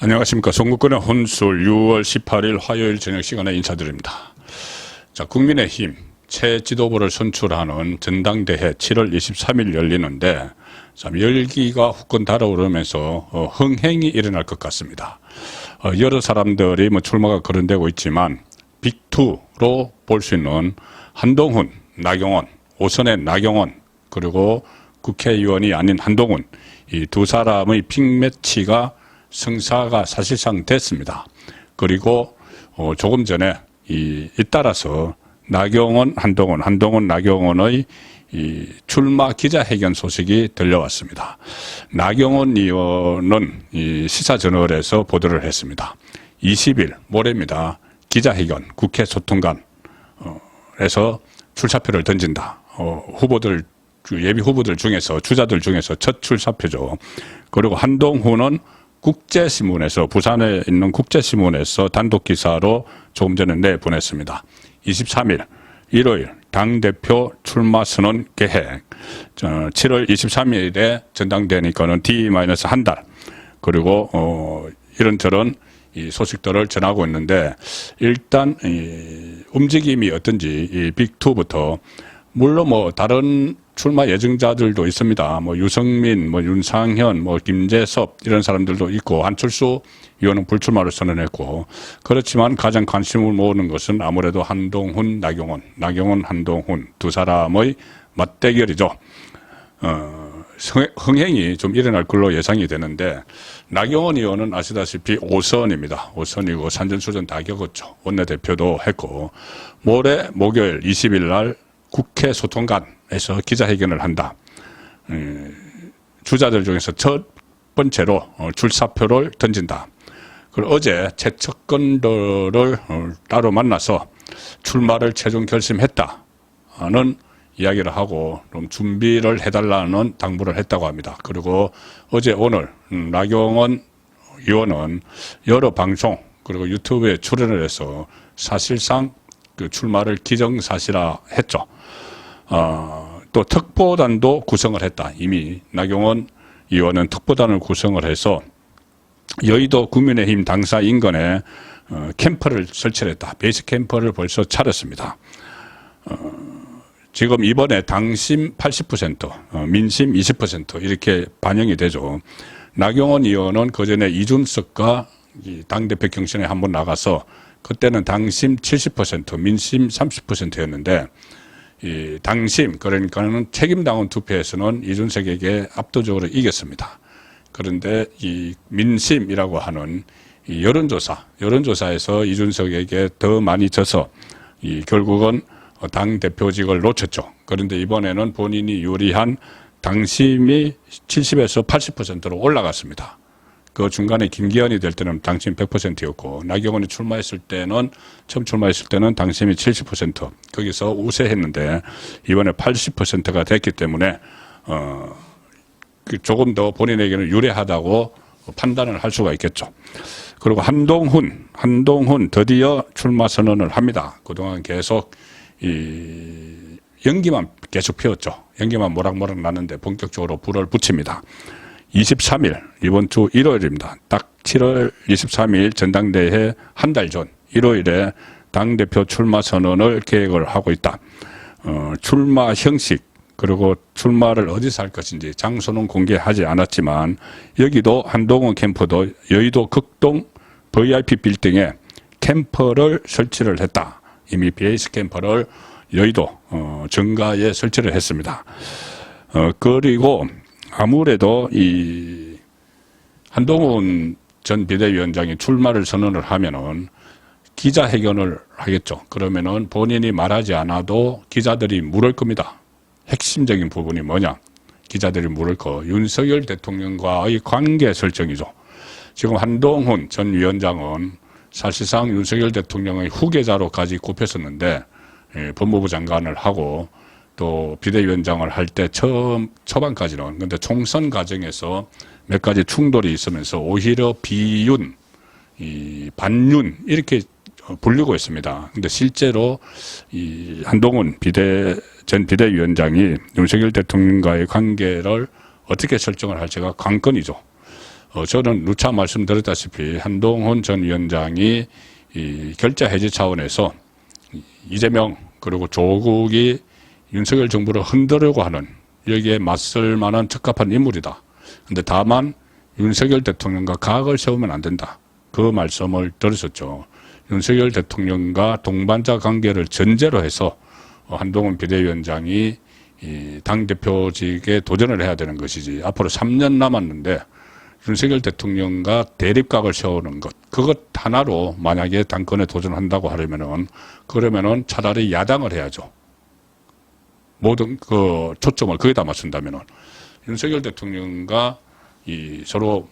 안녕하십니까. 송구권의 혼술 6월 18일 화요일 저녁 시간에 인사드립니다. 자, 국민의힘 새 지도부를 선출하는 전당대회 7월 23일 열리는데 참 열기가 후끈 달아오르면서 흥행이 일어날 것 같습니다. 여러 사람들이 출마가 거론되고 있지만 빅2로 볼 수 있는 한동훈, 나경원, 5선의 나경원 그리고 국회의원이 아닌 한동훈 이 두 사람의 빅매치가 성사가 사실상 됐습니다. 그리고 조금 전에 잇따라서 나경원, 한동훈, 나경원의 이 출마 기자회견 소식이 들려왔습니다. 나경원 의원은 이 시사저널에서 보도를 했습니다. 20일 모레입니다. 기자회견 국회 소통관에서 출사표를 던진다. 후보들 예비 후보들 중에서 주자들 중에서 첫 출사표죠. 그리고 한동훈은 국제신문에서 부산에 있는 국제신문에서 단독 기사로 조금 전에 내보냈습니다. 23일 일요일 당대표 출마 선언 계획 7월 23일에 전당대회니까는 D-한 달 그리고 이런저런 이 소식들을 전하고 있는데 일단 움직임이 어떤지 이 빅2부터 물론 다른 출마 예정자들도 있습니다. 유승민, 윤상현, 김재섭 이런 사람들도 있고 한철수 의원은 불출마를 선언했고 그렇지만 가장 관심을 모으는 것은 아무래도 한동훈, 나경원, 한동훈 두 사람의 맞대결이죠. 흥행이 좀 일어날 걸로 예상이 되는데 나경원 의원은 아시다시피 5선입니다. 5선이고 산전수전 다 겪었죠. 원내대표도 했고 모레 목요일 20일 날 국회 소통관에서 기자회견을 한다. 주자들 중에서 첫 번째로 출사표를 던진다. 그리고 어제 최측근들을 따로 만나서 출마를 최종 결심했다는 이야기를 하고 좀 준비를 해달라는 당부를 했다고 합니다. 그리고 어제 오늘 나경원 의원은 여러 방송 그리고 유튜브에 출연을 해서 사실상 그 출마를 기정사실화했죠. 또 특보단도 구성을 했다. 이미 나경원 의원은 특보단을 구성을 해서 여의도 국민의힘 당사 인근에 캠프를 설치했다. 베이스 캠프를 벌써 차렸습니다. 지금 이번에 당심 80%, 민심 20% 이렇게 반영이 되죠. 나경원 의원은 그전에 이준석과 당대표 경선에 한번 나가서 그때는 당심 70%, 민심 30%였는데 이 당심 그러니까는 책임당원 투표에서는 이준석에게 압도적으로 이겼습니다. 그런데 이 민심이라고 하는 이 여론조사에서 이준석에게 더 많이 져서 결국은 당 대표직을 놓쳤죠. 그런데 이번에는 본인이 유리한 당심이 70에서 80%로 올라갔습니다. 그 중간에 김기현이 될 때는 당심 100%였고 나경원이 처음 출마했을 때는 당심이 70% 거기서 우세했는데 이번에 80%가 됐기 때문에 조금 더 본인에게는 유리하다고 판단을 할 수가 있겠죠. 그리고 한동훈 드디어 출마 선언을 합니다. 그동안 계속 연기만 계속 피웠죠. 연기만 모락모락 났는데 본격적으로 불을 붙입니다. 23일 이번 주 일요일입니다. 딱 7월 23일 전당대회 한 달 전 일요일에 당대표 출마 선언을 계획을 하고 있다. 출마 형식 그리고 출마를 어디서 할 것인지 장소는 공개하지 않았지만 여기도 한동훈 캠프도 여의도 극동 VIP 빌딩에 캠프를 설치를 했다. 이미 베이스 캠프를 여의도 정가에 설치를 했습니다. 그리고 아무래도 이 한동훈 전 비대위원장이 출마를 선언을 하면은 기자회견을 하겠죠. 그러면은 본인이 말하지 않아도 기자들이 물을 겁니다. 핵심적인 부분이 뭐냐? 기자들이 물을 거. 윤석열 대통령과의 관계 설정이죠. 지금 한동훈 전 위원장은 사실상 윤석열 대통령의 후계자로까지 꼽혔었는데 법무부 장관을 하고 또 비대위원장을 할 때 초반까지는 근데 총선 과정에서 몇 가지 충돌이 있으면서 오히려 비윤, 반윤 이렇게 불리고 있습니다. 근데 실제로 이 한동훈 전 비대위원장이 윤석열 대통령과의 관계를 어떻게 설정을 할지가 관건이죠. 저는 누차 말씀드렸다시피 한동훈 전 위원장이 이 결자 해지 차원에서 이재명 그리고 조국이 윤석열 정부를 흔들려고 하는 여기에 맞설 만한 적합한 인물이다. 근데 다만 윤석열 대통령과 각을 세우면 안 된다. 그 말씀을 들으셨죠. 윤석열 대통령과 동반자 관계를 전제로 해서 한동훈 비대위원장이 이 당대표직에 도전을 해야 되는 것이지. 앞으로 3년 남았는데 윤석열 대통령과 대립각을 세우는 것, 그것 하나로 만약에 당권에 도전한다고 하려면은, 그러면은 차라리 야당을 해야죠. 모든 그 초점을 거기다 맞춘다면은. 윤석열 대통령과 이 서로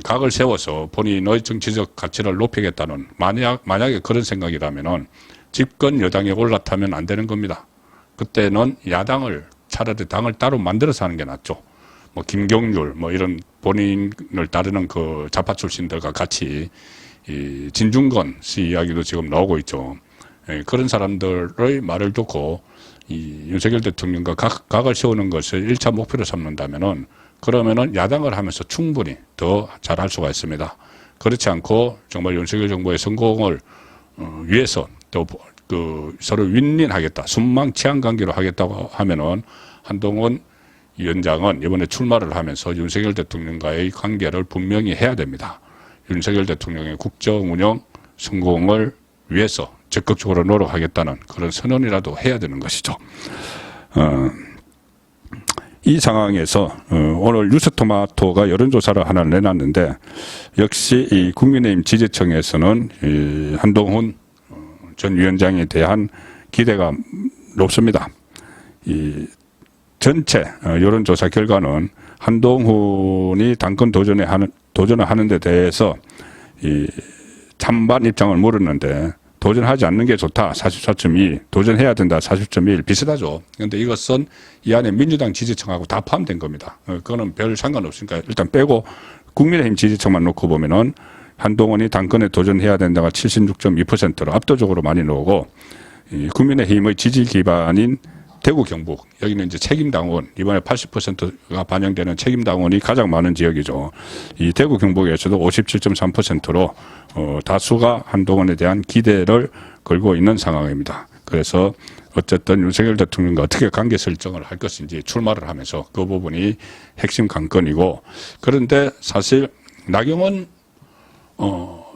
각을 세워서 본인의 정치적 가치를 높이겠다는, 만약에 그런 생각이라면은 집권 여당에 올라타면 안 되는 겁니다. 그때는 야당을, 차라리 당을 따로 만들어서 하는 게 낫죠. 뭐 김경률 뭐 이런 본인을 따르는 그 좌파 출신들과 같이 이 진중권 씨 이야기도 지금 나오고 있죠. 예, 그런 사람들의 말을 듣고 이 윤석열 대통령과 각을 세우는 것을 1차 목표로 삼는다면은, 그러면은 야당을 하면서 충분히 더 잘할 수가 있습니다. 그렇지 않고 정말 윤석열 정부의 성공을 위해서 또 그 서로 윈윈하겠다, 순망치한 관계로 하겠다고 하면은 한동훈 위원장은 이번에 출마를 하면서 윤석열 대통령과의 관계를 분명히 해야 됩니다. 윤석열 대통령의 국정 운영 성공을 위해서 적극적으로 노력하겠다는 그런 선언이라도 해야 되는 것이죠. 이 상황에서 오늘 뉴스토마토가 여론조사를 하나 내놨는데, 역시 이 국민의힘 지지층에서는 이 한동훈 전 위원장에 대한 기대가 높습니다. 이 전체 여론조사 결과는 한동훈이 당권 도전을 하는 데 대해서 이 찬반 입장을 물었는데, 도전하지 않는 게 좋다 44.2, 도전해야 된다 40.1, 비슷하죠. 그런데 이것은 이 안에 민주당 지지층하고 다 포함된 겁니다. 그거는 별 상관없으니까 일단 빼고 국민의힘 지지층만 놓고 보면은 한동훈이 당권에 도전해야 된다가 76.2%로 압도적으로 많이 나오고, 이 국민의힘의 지지 기반인 대구 경북, 여기는 이제 책임당원, 이번에 80%가 반영되는 책임당원이 가장 많은 지역이죠. 이 대구 경북에서도 57.3%로 다수가 한동훈에 대한 기대를 걸고 있는 상황입니다. 그래서 어쨌든 윤석열 대통령과 어떻게 관계 설정을 할 것인지 출마를 하면서 그 부분이 핵심 관건이고, 그런데 사실 나경원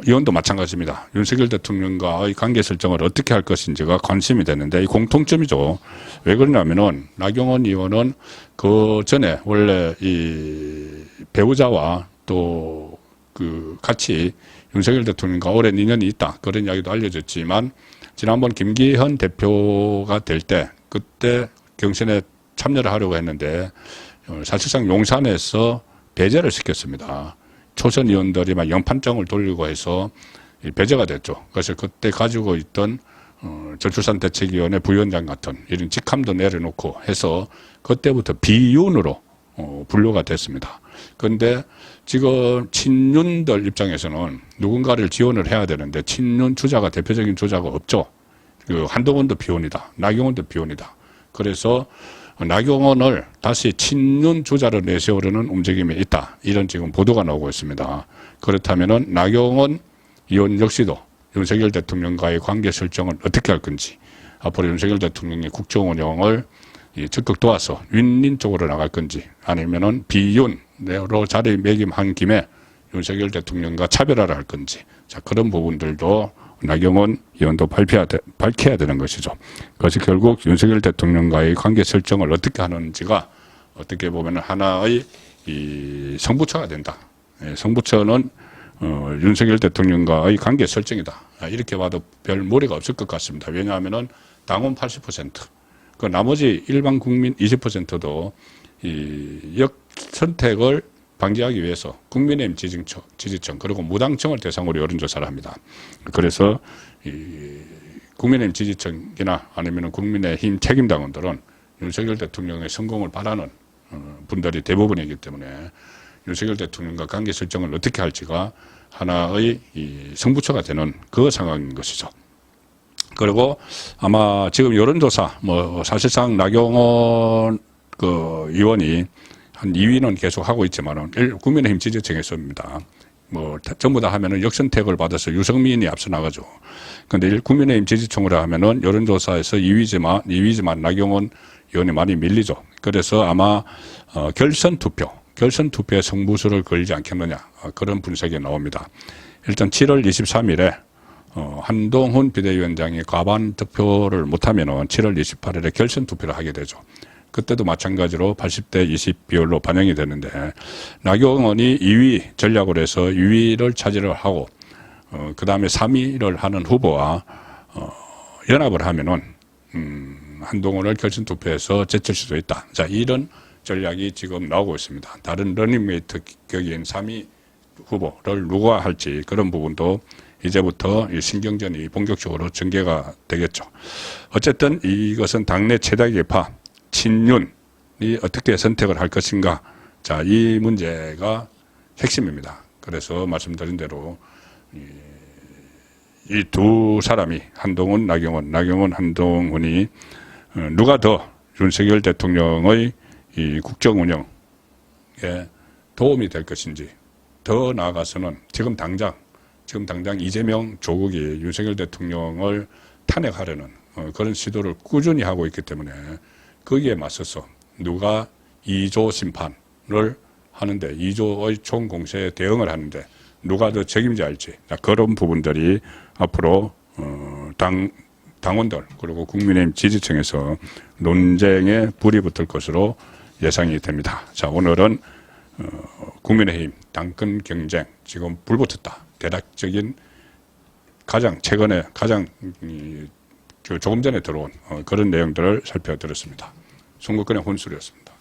의원도 마찬가지입니다. 윤석열 대통령과의 관계 설정을 어떻게 할 것인지가 관심이 되는데, 이 공통점이죠. 왜 그러냐면은 나경원 의원은 그 전에 원래 이 배우자와 또 그 같이 윤석열 대통령과 오랜 인연이 있다, 그런 이야기도 알려졌지만, 지난번 김기현 대표가 될 때 그때 경선에 참여를 하려고 했는데 사실상 용산에서 배제를 시켰습니다. 초선 의원들이 막 연판장을 돌리고 해서 배제가 됐죠. 그래서 그때 가지고 있던 저출산 대책위원회 부위원장 같은 이런 직함도 내려놓고 해서 그때부터 비윤으로 분류가 됐습니다. 그런데 지금 친윤들 입장에서는 누군가를 지원을 해야 되는데 친윤 주자가, 대표적인 주자가 없죠. 그 한동훈도 비혼이다, 나경원도 비혼이다. 그래서 나경원을 다시 친윤 주자로 내세우려는 움직임이 있다, 이런 지금 보도가 나오고 있습니다. 그렇다면은 나경원 의원 역시도 윤석열 대통령과의 관계 설정을 어떻게 할 건지, 앞으로 윤석열 대통령의 국정 운영을 적극 도와서 윈윈 쪽으로 나갈 건지, 아니면은 비윤으로 자리매김한 김에 윤석열 대통령과 차별화를 할 건지, 자, 그런 부분들도 나경원 의원도 밝혀야 되는 것이죠. 그것이 결국 윤석열 대통령과의 관계 설정을 어떻게 하는지가 어떻게 보면 하나의 이 성부처가 된다. 성부처는 윤석열 대통령과의 관계 설정이다, 이렇게 봐도 별 무리가 없을 것 같습니다. 왜냐하면은 당원 80%, 그 나머지 일반 국민 20%도 이 역선택을 방지하기 위해서 국민의힘 지지층 그리고 무당층을 대상으로 여론조사를 합니다. 그래서 이 국민의힘 지지층이나 아니면 국민의힘 책임당원들은 윤석열 대통령의 성공을 바라는 분들이 대부분이기 때문에 윤석열 대통령과 관계 설정을 어떻게 할지가 하나의 이 성부처가 되는 그 상황인 것이죠. 그리고 아마 지금 여론조사, 뭐 사실상 나경원 그 의원이 한 2위는 계속 하고 있지만은 국민의힘 지지층에서입니다. 뭐 전부 다 하면은 역선택을 받아서 유승민이 앞서 나가죠. 근데 국민의힘 지지층으로 하면은 여론조사에서 2위지만 나경원 의원이 많이 밀리죠. 그래서 아마 결선 투표에 승부수를 걸지 않겠느냐 그런 분석이 나옵니다. 일단 7월 23일에 한동훈 비대위원장이 과반 득표를 못하면은 7월 28일에 결선 투표를 하게 되죠. 그때도 마찬가지로 80대 20 비율로 반영이 되는데 나경원이 2위 전략으로 해서 2위를 차지를 하고 그 다음에 3위를 하는 후보와 연합을 하면은 한동훈을 결선 투표에서 제칠 수도 있다. 자, 이런 전략이 지금 나오고 있습니다. 다른 러닝메이트 격인 3위 후보를 누가 할지 그런 부분도 이제부터 이 신경전이 본격적으로 전개가 되겠죠. 어쨌든 이것은 당내 최다 계파 친윤이 어떻게 선택을 할 것인가. 자, 이 문제가 핵심입니다. 그래서 말씀드린 대로 이 두 사람이 한동훈, 나경원, 한동훈이 누가 더 윤석열 대통령의 이 국정 운영에 도움이 될 것인지 더 나아가서는 지금 당장 이재명 조국이 윤석열 대통령을 탄핵하려는 그런 시도를 꾸준히 하고 있기 때문에 거기에 맞서서 누가 2조 심판을 하는데 2조의 총공세에 대응을 하는데 누가 더 책임져야 할지 그런 부분들이 앞으로 당원들 그리고 국민의힘 지지층에서 논쟁에 불이 붙을 것으로 예상이 됩니다. 자, 오늘은 국민의힘 당권 경쟁 지금 불붙었다. 대략적인 최근에 가장 조금 전에 들어온 그런 내용들을 살펴드렸습니다. 송국근의 혼술이었습니다.